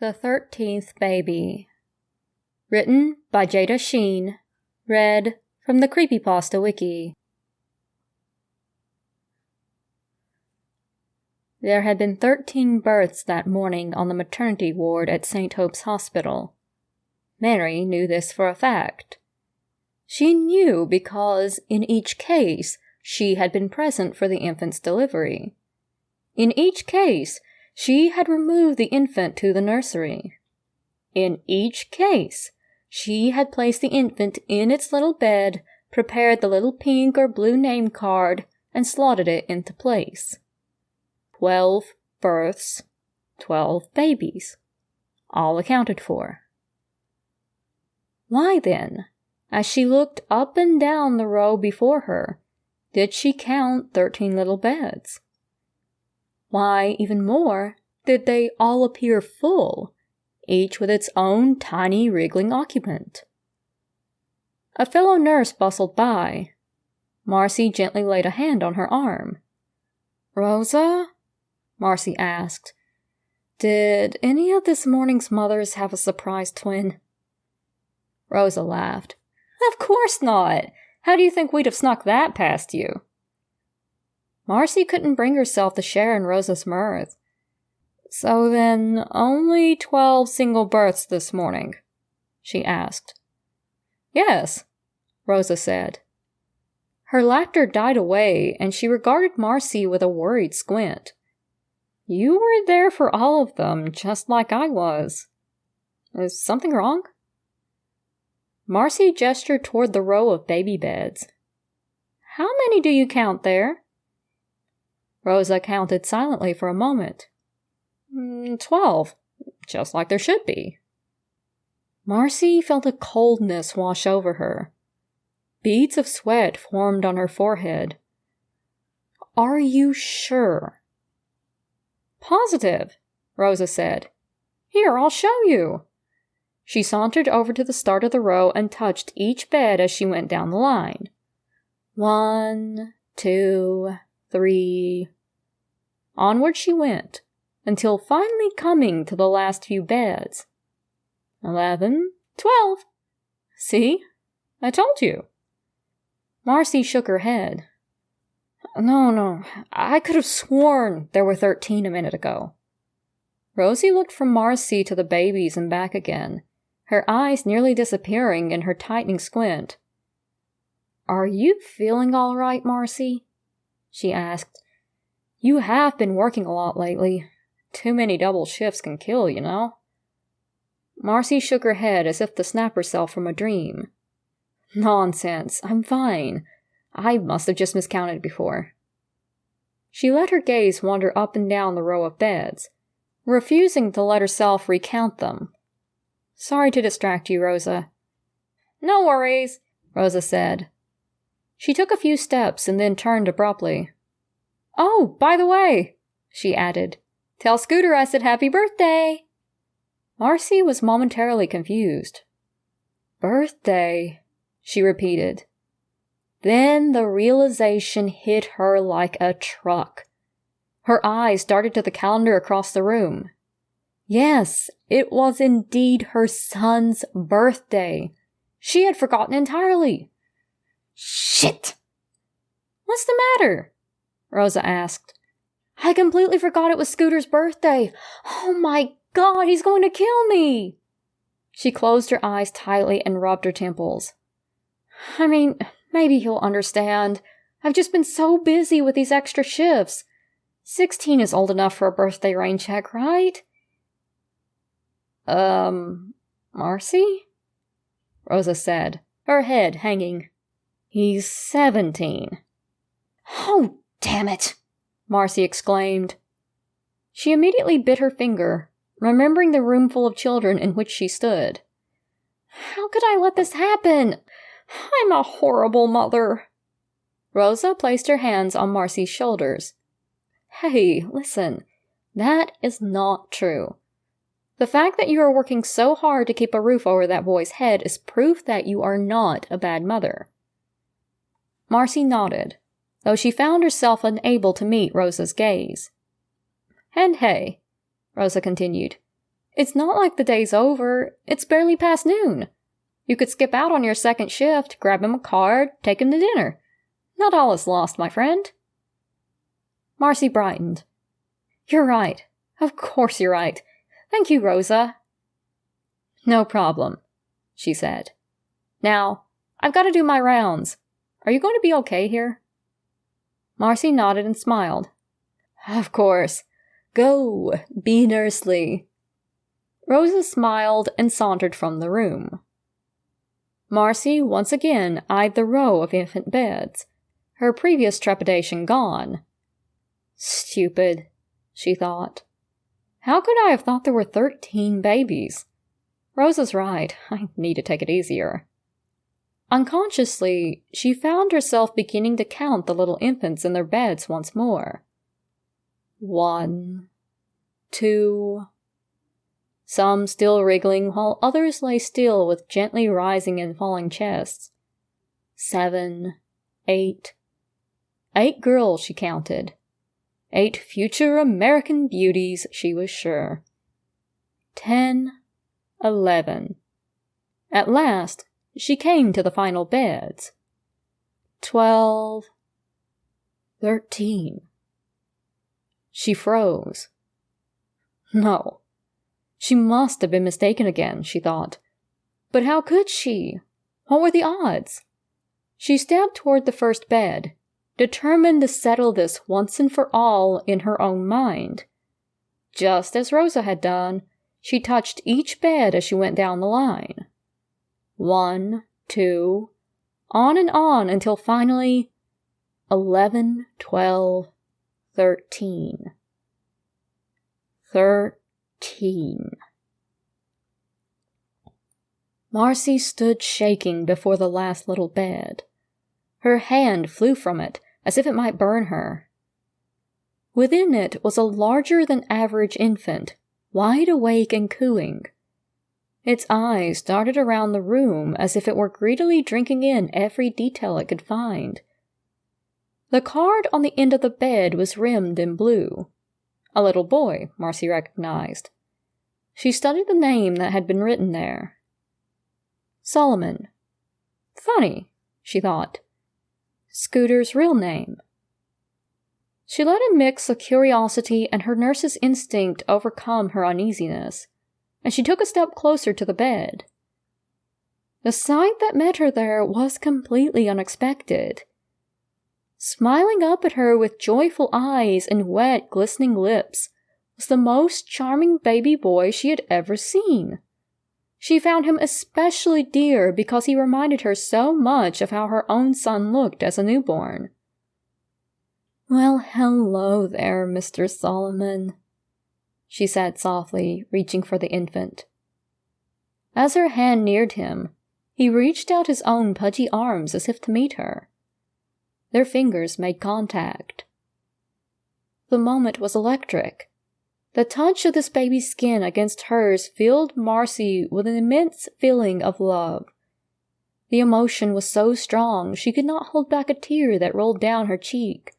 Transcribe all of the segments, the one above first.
The 13th Baby. Written by Jada Sheen. Read from the Creepypasta wiki. There had been 13 births that morning on the maternity ward at St. Hope's Hospital. Mary knew this for a fact. She knew because, in each case, she had been present for the infant's delivery. In each case, she had removed the infant to the nursery. In each case, she had placed the infant in its little bed, prepared the little pink or blue name card, and slotted it into place. 12 births, 12 babies, all accounted for. Why then, as she looked up and down the row before her, did she count 13 little beds? Why, even more, did they all appear full, each with its own tiny wriggling occupant? A fellow nurse bustled by. Marcy gently laid a hand on her arm. "Rosa?" Marcy asked. "Did any of this morning's mothers have a surprise twin?" Rosa laughed. "Of course not! How do you think we'd have snuck that past you?" Marcy couldn't bring herself to share in Rosa's mirth. "So then, only 12 single births this morning?" she asked. "Yes," Rosa said. Her laughter died away, and she regarded Marcy with a worried squint. "You were there for all of them, just like I was. Is something wrong?" Marcy gestured toward the row of baby beds. "How many do you count there?" Rosa counted silently for a moment. 12, just like there should be." Marcy felt a coldness wash over her. Beads of sweat formed on her forehead. "Are you sure?" "Positive," Rosa said. "Here, I'll show you." She sauntered over to the start of the row and touched each bed as she went down the line. 1, 2, 3. Onward she went, until finally coming to the last few beds. 11, 12. "See? I told you." Marcy shook her head. No, I could have sworn there were 13 a minute ago." Rosie looked from Marcy to the babies and back again, her eyes nearly disappearing in her tightening squint. "Are you feeling all right, Marcy?" she asked. "You have been working a lot lately. Too many double shifts can kill, you know." Marcy shook her head as if to snap herself from a dream. "Nonsense, I'm fine. I must have just miscounted before." She let her gaze wander up and down the row of beds, refusing to let herself recount them. "Sorry to distract you, Rosa." "No worries," Rosa said. She took a few steps and then turned abruptly. "Oh, by the way," she added, "tell Scooter I said happy birthday." Marcy was momentarily confused. "Birthday," she repeated. Then the realization hit her like a truck. Her eyes darted to the calendar across the room. Yes, it was indeed her son's birthday. She had forgotten entirely. "Shit!" "What's the matter?" Rosa asked. "I completely forgot it was Scooter's birthday. Oh my God, he's going to kill me!" She closed her eyes tightly and rubbed her temples. "I mean, maybe he'll understand. I've just been so busy with these extra shifts. 16 is old enough for a birthday rain check, right?" Marcy?" Rosa said, her head hanging. "He's 17. "Oh, damn it!" Marcy exclaimed. She immediately bit her finger, remembering the room full of children in which she stood. "How could I let this happen? I'm a horrible mother." Rosa placed her hands on Marcy's shoulders. "Hey, listen, that is not true. The fact that you are working so hard to keep a roof over that boy's head is proof that you are not a bad mother." Marcy nodded, though she found herself unable to meet Rosa's gaze. "And hey," Rosa continued, It's not like the day's over. It's barely past noon. You could skip out on your second shift, grab him a card, take him to dinner. Not all is lost, my friend." Marcy brightened. "You're right. Of course you're right. Thank you, Rosa." "No problem," she said. "Now, I've got to do my rounds. Are you going to be okay here?" Marcy nodded and smiled. "Of course. Go, be nursely." Rosa smiled and sauntered from the room. Marcy once again eyed the row of infant beds, her previous trepidation gone. "Stupid," she thought. "How could I have thought there were 13 babies? Rosa's right, I need to take it easier." Unconsciously, she found herself beginning to count the little infants in their beds once more. 1, 2... Some still wriggling while others lay still with gently rising and falling chests. 7, 8... 8 girls, she counted. 8 future American beauties, she was sure. 10, 11... At last, she came to the final beds. 12... 13... She froze. No. She must have been mistaken again, she thought. But how could she? What were the odds? She stepped toward the first bed, determined to settle this once and for all in her own mind. Just as Rosa had done, she touched each bed as she went down the line. 1, 2, on and on until finally 11, 12, 13. 13. Marcy stood shaking before the last little bed. Her hand flew from it, as if it might burn her. Within it was a larger-than-average infant, wide awake and cooing. Its eyes darted around the room as if it were greedily drinking in every detail it could find. The card on the end of the bed was rimmed in blue. A little boy, Marcy recognized. She studied the name that had been written there. Solomon. Funny, she thought. Scooter's real name. She let a mix of curiosity and her nurse's instinct overcome her uneasiness, and she took a step closer to the bed. The sight that met her there was completely unexpected. Smiling up at her with joyful eyes and wet, glistening lips was the most charming baby boy she had ever seen. She found him especially dear because he reminded her so much of how her own son looked as a newborn. "Well, hello there, Mr. Solomon," she said softly, reaching for the infant. As her hand neared him, he reached out his own pudgy arms as if to meet her. Their fingers made contact. The moment was electric. The touch of this baby's skin against hers filled Marcy with an immense feeling of love. The emotion was so strong she could not hold back a tear that rolled down her cheek.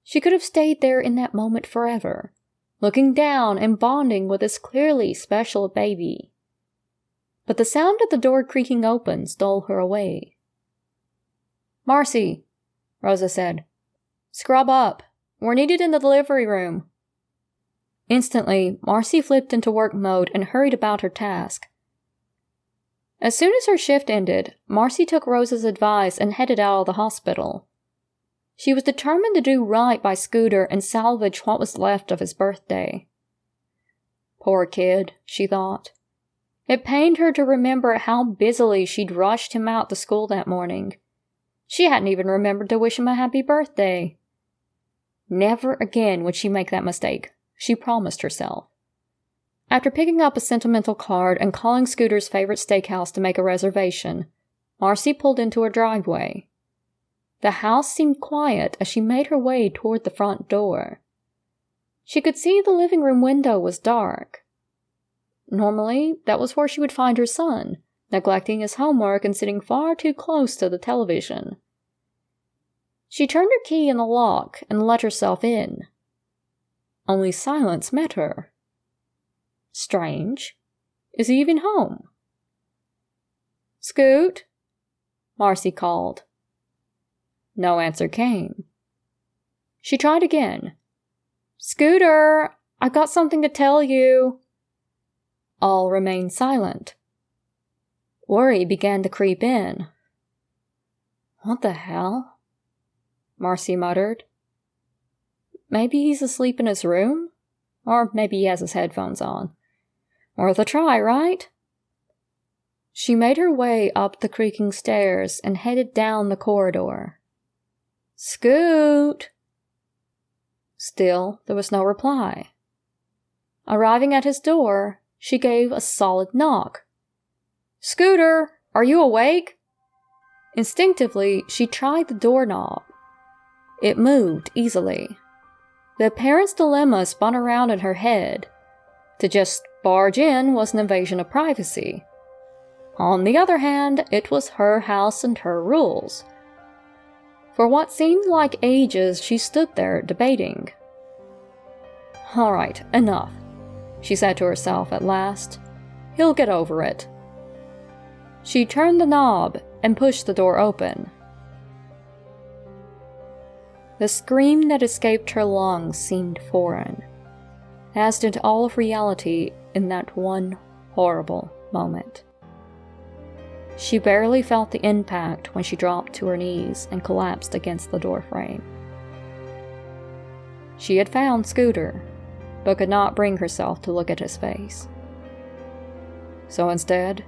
She could have stayed there in that moment forever, looking down and bonding with this clearly special baby. But the sound of the door creaking open stole her away. "Marcy," Rosa said. "Scrub up. We're needed in the delivery room." Instantly, Marcy flipped into work mode and hurried about her task. As soon as her shift ended, Marcy took Rosa's advice and headed out of the hospital. She was determined to do right by Scooter and salvage what was left of his birthday. Poor kid, she thought. It pained her to remember how busily she'd rushed him out to school that morning. She hadn't even remembered to wish him a happy birthday. Never again would she make that mistake, she promised herself. After picking up a sentimental card and calling Scooter's favorite steakhouse to make a reservation, Marcy pulled into her driveway. The house seemed quiet as she made her way toward the front door. She could see the living room window was dark. Normally, that was where she would find her son, neglecting his homework and sitting far too close to the television. She turned her key in the lock and let herself in. Only silence met her. Strange. Is he even home? Scoot? Marcy called. No answer came. She tried again. Scooter, I've got something to tell you. All remained silent. Worry began to creep in. What the hell? Marcy muttered. Maybe he's asleep in his room? Or maybe he has his headphones on. Worth a try, right? She made her way up the creaking stairs and headed down the corridor. Scoot! Still, there was no reply. Arriving at his door, she gave a solid knock. Scooter, are you awake? Instinctively, she tried the doorknob. It moved easily. The parent's dilemma spun around in her head. To just barge in was an invasion of privacy. On the other hand, it was her house and her rules. For what seemed like ages, she stood there debating. All right, enough, she said to herself at last. He'll get over it. She turned the knob and pushed the door open. The scream that escaped her lungs seemed foreign, as did all of reality in that one horrible moment. She barely felt the impact when she dropped to her knees and collapsed against the doorframe. She had found Scooter, but could not bring herself to look at his face. So instead,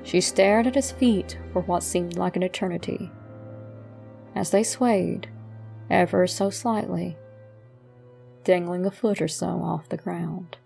she stared at his feet for what seemed like an eternity, as they swayed, ever so slightly, dangling a foot or so off the ground.